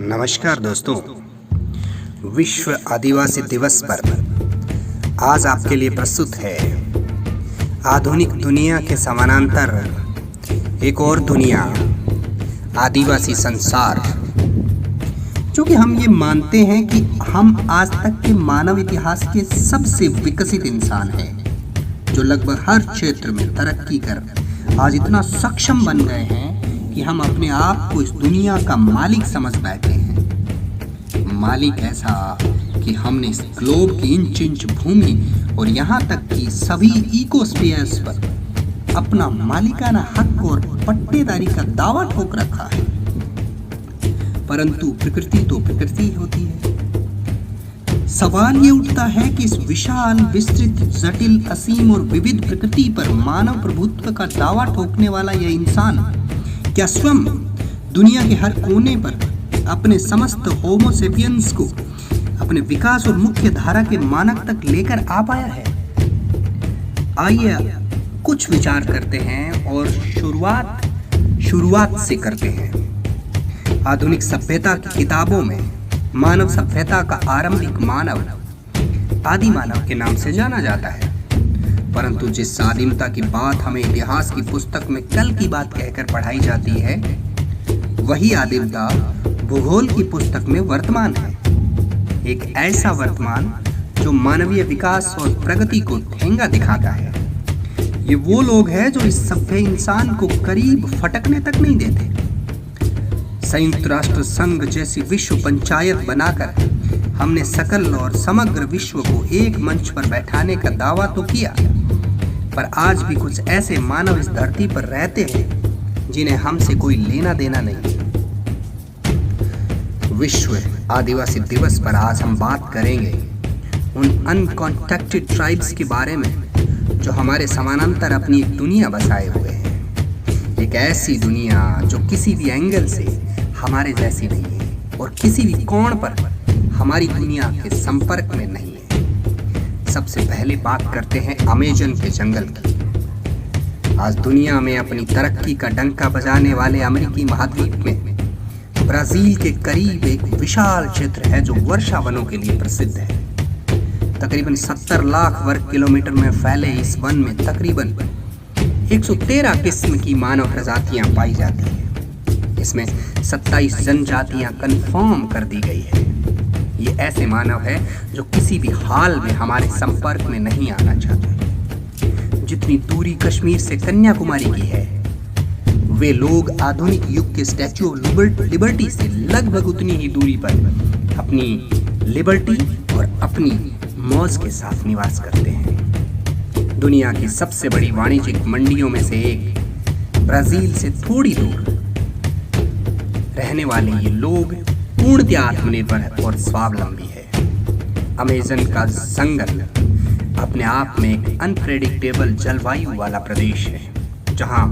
नमस्कार दोस्तों। विश्व आदिवासी दिवस पर आज आपके लिए प्रस्तुत है आधुनिक दुनिया के समानांतर एक और दुनिया, आदिवासी संसार। क्योंकि हम ये मानते हैं कि हम आज तक के मानव इतिहास के सबसे विकसित इंसान हैं, जो लगभग हर क्षेत्र में तरक्की कर आज इतना सक्षम बन गए हैं कि हम अपने आप को इस दुनिया का मालिक समझ बैठे हैं। मालिक ऐसा कि हमने इस ग्लोब की इंच इंच भूमि और यहाँ तक कि सभी इकोस्फीयर्स पर अपना मालिकाना हक और पट्टेदारी का दावा ठोक रखा है। परंतु प्रकृति तो प्रकृति होती है। सवाल ये उठता है कि इस विशाल, विस्तृत, जटिल, असीम और विविध प्रकृति पर मानव प्रभुत्व का दावा ठोकने वाला यह इंसान क्या स्वयं दुनिया के हर कोने पर अपने समस्त होमो सेपियंस को अपने विकास और मुख्य धारा के मानक तक लेकर आ पाया है? आइए कुछ विचार करते हैं और शुरुआत से करते हैं। आधुनिक सभ्यता की किताबों में मानव सभ्यता का आरंभिक मानव आदि मानव के नाम से जाना जाता है। परंतु जिस आदिमता की बात हमें इतिहास की पुस्तक में कल की बात कहकर पढ़ाई जाती है, वही आदिमता भूगोल की पुस्तक में वर्तमान है। एक ऐसा वर्तमान जो मानवीय विकास और प्रगति को ठेंगा दिखाता है। ये वो लोग हैं जो इस सभ्य इंसान को करीब फटकने तक नहीं देते। संयुक्त राष्ट्र संघ जैसी विश्व पंचायत बनाकर हमने सकल और समग्र विश्व को एक मंच पर बैठाने का दावा तो किया, पर आज भी कुछ ऐसे मानव इस धरती पर रहते हैं जिन्हें हमसे कोई लेना देना नहीं। विश्व आदिवासी दिवस पर आज हम बात करेंगे उन अनकॉन्टैक्टेड ट्राइब्स के बारे में जो हमारे समानांतर अपनी एक दुनिया बसाए हुए हैं। एक ऐसी दुनिया जो किसी भी एंगल से हमारे जैसी नहीं है और किसी भी कोण पर हमारी दुनिया के संपर्क में नहीं है। सबसे पहले बात करते हैं अमेजन के जंगल की। आज दुनिया में अपनी तरक्की का डंका बजाने वाले अमेरिकी महाद्वीप में ब्राजील के करीब एक विशाल क्षेत्र है जो वर्षा वनों के लिए प्रसिद्ध है। तकरीबन 70 लाख वर्ग किलोमीटर में फैले इस वन में तकरीबन 113 किस्म की मानव प्रजातियां पाई जाती हैं। इसमें 27 जनजातियां कंफर्म कर दी गई है। ये ऐसे मानव है जो किसी भी हाल में हमारे संपर्क में नहीं आना चाहते। जितनी दूरी कश्मीर से कन्याकुमारी की है, वे लोग आधुनिक युग के स्टैच्यू ऑफ लिबर्टी से लगभग उतनी ही दूरी पर अपनी लिबर्टी और अपनी मौज के साथ निवास करते हैं। दुनिया की सबसे बड़ी वाणिज्यिक मंडियों में से एक ब्राजील से थोड़ी दूर रहने वाले ये लोग पूर्णतः आत्मनिर्भर और स्वावलंबी है। अमेजन का जंगल अपने आप में एक अनप्रेडिक्टेबल जलवायु वाला प्रदेश है, जहां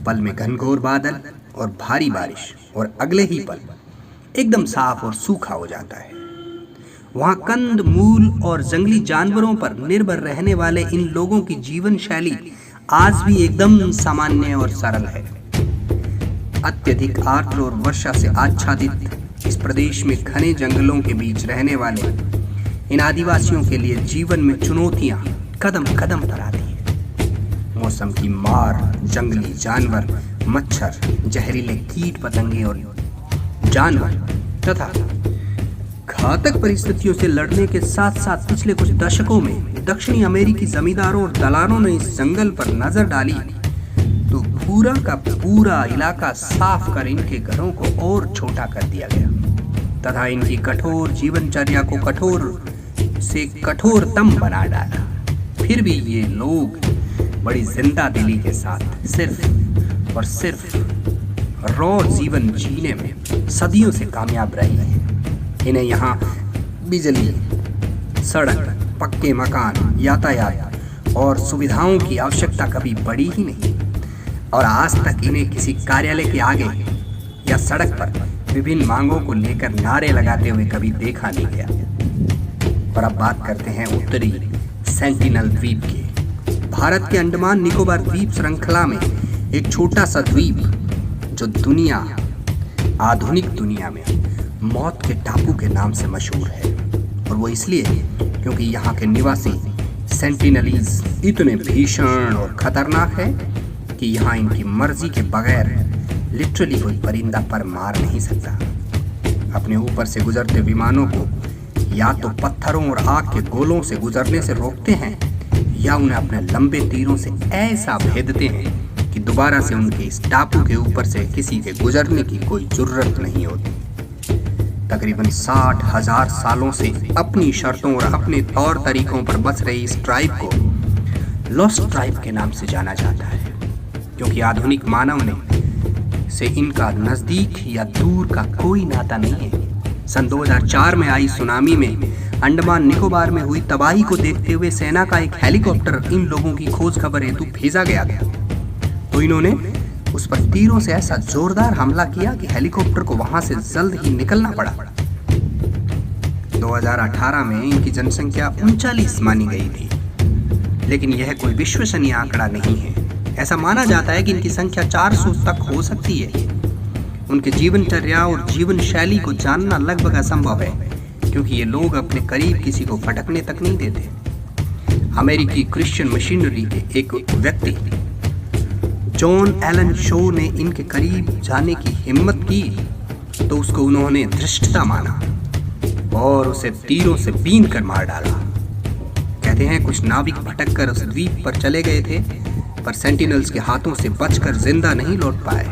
पल में घनघोर बादल और भारी बारिश और अगले ही पल एकदम साफ और सूखा हो जाता है। वहां कंद मूल और जंगली जानवरों पर निर्भर रहने वाले इन लोगों की जीवन शैली आज भी एकदम सामान्य और सरल है। अत्यधिक आर्द्र और वर्षा से आच्छादित इस प्रदेश में घने जंगलों के बीच रहने वाले इन आदिवासियों के लिए जीवन में चुनौतियां कदम कदम पर आती हैं। मौसम की मार, जंगली जानवर, मच्छर, जहरीले कीट पतंगे और जानवर तथा घातक परिस्थितियों से लड़ने के साथ साथ पिछले कुछ दशकों में दक्षिणी अमेरिकी जमींदारों और दलालों ने इस जंगल पर नजर डाली तो पूरा का पूरा इलाका साफ कर इनके घरों को और छोटा कर दिया गया तथा इनकी कठोर जीवनचर्या को कठोर से कठोरतम बना डाला। फिर भी ये लोग बड़ी जिंदा दिली के साथ सिर्फ और सिर्फ रॉ जीवन जीने में सदियों से कामयाब रहे हैं। इन्हें यहाँ बिजली, सड़क, पक्के मकान, यातायात और सुविधाओं की आवश्यकता कभी पड़ी ही नहीं और आज तक इन्हें किसी कार्यालय के आगे या सड़क पर विभिन्न मांगों को लेकर नारे लगाते हुए कभी देखा नहीं गया। और अब बात करते हैं उत्तरी सेंटिनल द्वीप की। भारत के अंडमान निकोबार द्वीप श्रृंखला में एक छोटा सा द्वीप जो आधुनिक दुनिया में मौत के टापू के नाम से मशहूर है, और वो इसलिए क्योंकि यहाँ के निवासी सेंटिनलीज इतने भीषण और खतरनाक है कि यहाँ इनकी मर्जी के बगैर लिटरली कोई परिंदा पर मार नहीं सकता। अपने ऊपर से गुजरते विमानों को या तो पत्थरों और आग के गोलों से गुजरने से रोकते हैं, या उन्हें अपने लंबे तीरों से ऐसा भेदते हैं कि दोबारा से उनके इस टापू के ऊपर से किसी के गुजरने की कोई जरूरत नहीं होती। तकरीबन 60,000 सालों से अपनी शर्तों और अपने तौर तरीकों पर बस रही इस ट्राइब को लॉस्ट ट्राइब के नाम से जाना जाता है, क्योंकि आधुनिक मानव ने से इनका नज़दीक या दूर का कोई नाता नहीं है। सन 2004 में आई सुनामी में अंडमान निकोबार में हुई तबाही को देखते हुए सेना का एक हेलीकॉप्टर इन लोगों की खोज खबर हेतु भेजा गया तो इन्होंने उस पर तीरों से ऐसा जोरदार हमला किया कि हेलीकॉप्टर को वहां से जल्द ही निकलना पड़ा। 2018 में इनकी जनसंख्या 39 मानी गई थी, लेकिन यह कोई विश्वसनीय आंकड़ा नहीं है। ऐसा माना जाता है कि इनकी संख्या 400 तक हो सकती है। उनके जीवनचर्या और जीवन शैली को जानना लगभग असंभव है, क्योंकि ये लोग अपने करीब किसी को फटकने तक नहीं देते। अमेरिकी क्रिश्चियन मिशनरी के एक व्यक्ति जॉन एलन शो ने इनके करीब जाने की हिम्मत की तो उसको उन्होंने धृष्टता माना और उसे तीरों से बीन कर मार डाला। कहते हैं कुछ नाविक भटक कर उस द्वीप पर चले गए थे, पर सेंटिनल्स के हाथों से बचकर जिंदा नहीं लौट पाए।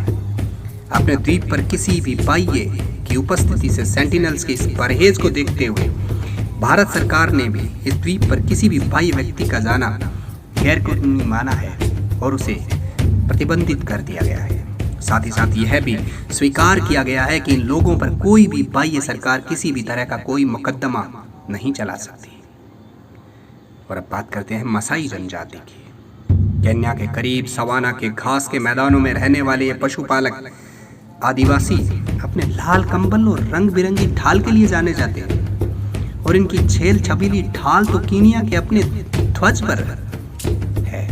अपने द्वीप पर किसी भी बाह्य की उपस्थिति से सेंटिनल्स के इस परहेज को देखते हुए भारत सरकार ने भी इस द्वीप पर किसी भी बाह्य व्यक्ति का जाना गैर कानूनी माना है और उसे प्रतिबंधित कर दिया गया है। साथ ही साथ यह भी स्वीकार किया गया है कि इन लोगों पर कोई भी बाह्य सरकार किसी भी तरह का कोई मुकदमा नहीं चला सकती। और अब बात करते हैं मसाई जनजाति की। केन्या के करीब सवाना के घास के मैदानों में रहने वाले ये पशुपालक आदिवासी अपने लाल कंबल और रंग बिरंगी ढाल के लिए जाने जाते हैं, और इनकी छेल छबीली ढाल तो कीनिया के अपने ध्वज पर है।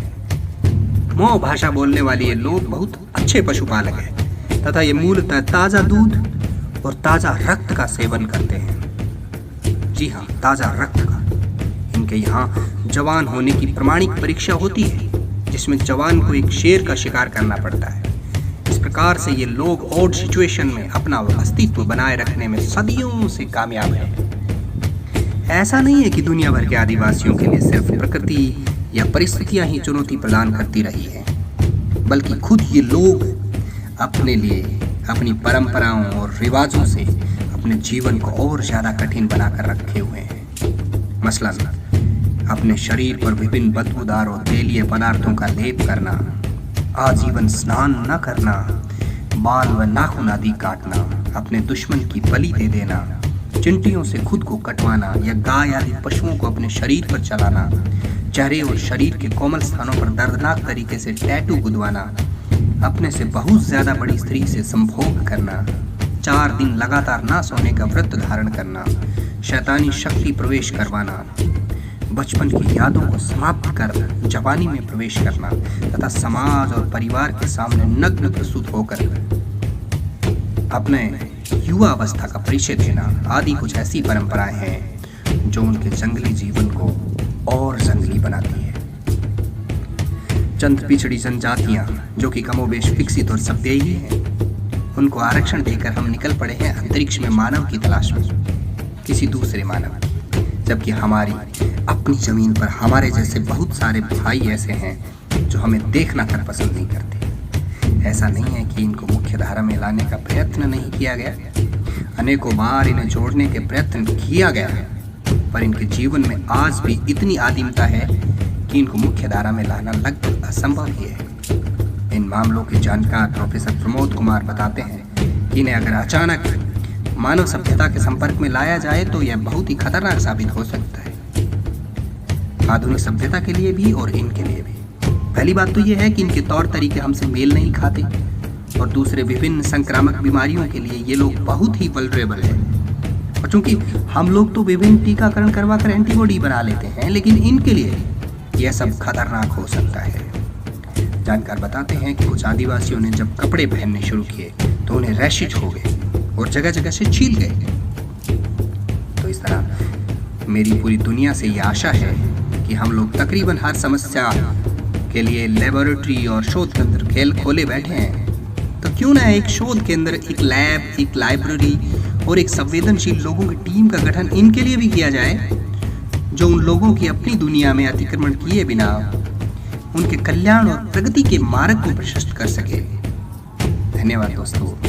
मो भाषा बोलने वाले ये लोग बहुत अच्छे पशुपालक हैं तथा ये मूलतः ताज़ा दूध और ताज़ा रक्त का सेवन करते हैं। जी हाँ, ताज़ा रक्त का। इनके यहाँ जवान होने की प्रमाणिक परीक्षा होती है, जिसमें जवान को एक शेर का शिकार करना पड़ता है। इस प्रकार से ये लोग ऑड सिचुएशन में अपना अस्तित्व बनाए रखने में सदियों से कामयाब हैं। ऐसा नहीं है कि दुनिया भर के आदिवासियों के लिए सिर्फ प्रकृति या परिस्थितियां ही चुनौती प्रदान करती रही हैं, बल्कि खुद ये लोग अपने लिए अपनी परंपराओं और रिवाजों से अपने जीवन को और ज़्यादा कठिन बनाकर रखे हुए हैं। मसलन अपने शरीर पर विभिन्न बदबूदार और तेलीय पदार्थों का लेप करना, आजीवन स्नान न करना, बाल व नाखून आदि काटना, अपने दुश्मन की बलि दे देना, चिंटियों से खुद को कटवाना या गाय आदि पशुओं को अपने शरीर पर चलाना, चेहरे और शरीर के कोमल स्थानों पर दर्दनाक तरीके से टैटू गुदवाना, अपने से बहुत ज्यादा बड़ी स्त्री से संभोग करना, 4 दिन लगातार ना सोने का व्रत धारण करना, शैतानी शक्ति प्रवेश करवाना, बचपन की यादों को समाप्त कर जवानी में प्रवेश करना तथा समाज और परिवार के सामने नग्न प्रस्तुत होकर अपने युवा अवस्था का परिचय देना आदि कुछ ऐसी परंपराएं हैं जो उनके जंगली जीवन को और जंगली बनाती है। चंद पिछड़ी जनजातियां जो कि कमोबेश विकसित और सभ्य हैं, उनको आरक्षण देकर हम निकल पड़े हैं अंतरिक्ष में मानव की तलाश में, किसी दूसरे मानव की, जबकि हमारी अपनी जमीन पर हमारे जैसे बहुत सारे भाई ऐसे हैं जो हमें देखना तक पसंद नहीं करते। ऐसा नहीं है कि इनको मुख्य धारा में लाने का प्रयत्न नहीं किया गया, अनेकों बार इन्हें जोड़ने के प्रयत्न किया गया, पर इनके जीवन में आज भी इतनी आदिमता है कि इनको मुख्य धारा में लाना लगभग असंभव ही है। इन मामलों के जानकार प्रोफेसर प्रमोद कुमार बताते हैं कि इन्हें अगर अचानक मानव सभ्यता के संपर्क में लाया जाए तो यह बहुत ही खतरनाक साबित हो सकता है, आधुनिक सभ्यता के लिए भी और इनके लिए भी। पहली बात तो यह है कि इनके तौर तरीके हमसे मेल नहीं खाते, और दूसरे विभिन्न संक्रामक बीमारियों के लिए ये लोग बहुत ही वल्नरेबल हैं। और चूंकि हम लोग तो विभिन्न टीकाकरण करवाकर एंटीबॉडी बना लेते हैं, लेकिन इनके लिए यह सब खतरनाक हो सकता है। जानकार बताते हैं कि कुछ आदिवासियों ने जब कपड़े पहनने शुरू किए तो उन्हें रैशेज हो गए और जगह जगह से छील गए। तो इस तरह मेरी पूरी दुनिया से ये आशा है कि हम लोग तकरीबन हर समस्या के लिए लेबोरेटरी और शोध केंद्र खेल खोले बैठे हैं। तो क्यों ना एक शोध केंद्र, एक लैब, एक लाइब्रेरी और एक संवेदनशील लोगों की टीम का गठन इनके लिए भी किया जाए, जो उन लोगों की अपनी दुनिया में अतिक्रमण किए बिना उनके कल्याण और प्रगति के मार्ग को प्रशस्त कर सके। धन्यवाद दोस्तों।